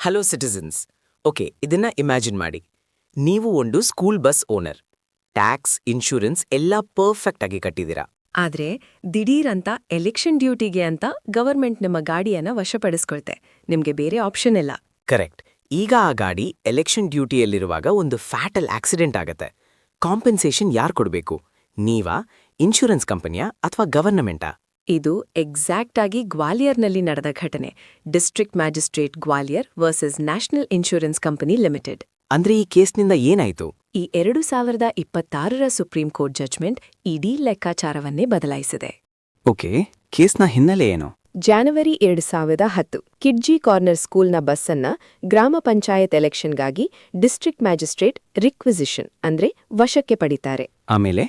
Hello citizens. Okay, ಇದನ್ನ imagine ಮಾಡಿ. ನೀವು ಒಂದು school bus owner. Tax, insurance ಎಲ್ಲ ಪರ್ಫೆಕ್ಟ್ ಆಗಿ ಕಟ್ಟಿದ್ದೀರಾ. ಆದ್ರೆ ದಿಢೀರಂತ ಎಲೆಕ್ಷನ್ ಡ್ಯೂಟಿಗೆ ಅಂತ ಗವರ್ಮೆಂಟ್ ನಿಮ್ಮ ಗಾಡಿಯನ್ನ ವಶಪಡಿಸ್ಕೊಳ್ತೆ. ನಿಮ್ಗೆ ಬೇರೆ ಆಪ್ಷನ್ ಇಲ್ಲ. ಕರೆಕ್ಟ್. ಈಗ ಆ ಗಾಡಿ ಎಲೆಕ್ಷನ್ ಡ್ಯೂಟಿಯಲ್ಲಿರುವಾಗ ಒಂದು ಫ್ಯಾಟಲ್ ಆಕ್ಸಿಡೆಂಟ್ ಆಗತ್ತೆ. ಕಾಂಪೆನ್ಸೇಷನ್ ಯಾರು ಕೊಡಬೇಕು? ನೀವಾ, ಇನ್ಶೂರೆನ್ಸ್ ಕಂಪನಿಯಾ ಅಥವಾ ಗವರ್ನಮೆಂಟಾ? ಇದು ಎಕ್ಸಾಕ್ಟ್ ಆಗಿ ಗ್ವಾಲಿಯರ್ನಲ್ಲಿ ನಡೆದ ಘಟನೆ. District magistrate Gwalior versus national insurance company limited. ಅಂದ್ರೆ ಈ ಕೇಸ್ನಿಂದ ಏನಾಯ್ತು? ಈ 2026ರ ಸುಪ್ರೀಂ ಕೋರ್ಟ್ ಜಡ್ಜ್ಮೆಂಟ್ ಇಡೀ ಲೆಕ್ಕಾಚಾರವನ್ನೇ ಬದಲಾಯಿಸಿದೆ. ಓಕೆ, ಕೇಸ್ನ ಹಿನ್ನೆಲೆ ಏನು? ಜಾನವರಿ 2010 ಕಿಡ್ಜಿ ಕಾರ್ನರ್ ಸ್ಕೂಲ್ನ ಬಸ್ಸನ್ನ ಗ್ರಾಮ ಪಂಚಾಯತ್ ಎಲೆಕ್ಷನ್ಗಾಗಿ ಡಿಸ್ಟ್ರಿಕ್ಟ್ ಮ್ಯಾಜಿಸ್ಟ್ರೇಟ್ ರಿಕ್ವಿಸಿಷನ್ ಅಂದ್ರೆ ವಶಕ್ಕೆ ಪಡಿತಾರೆ. ಆಮೇಲೆ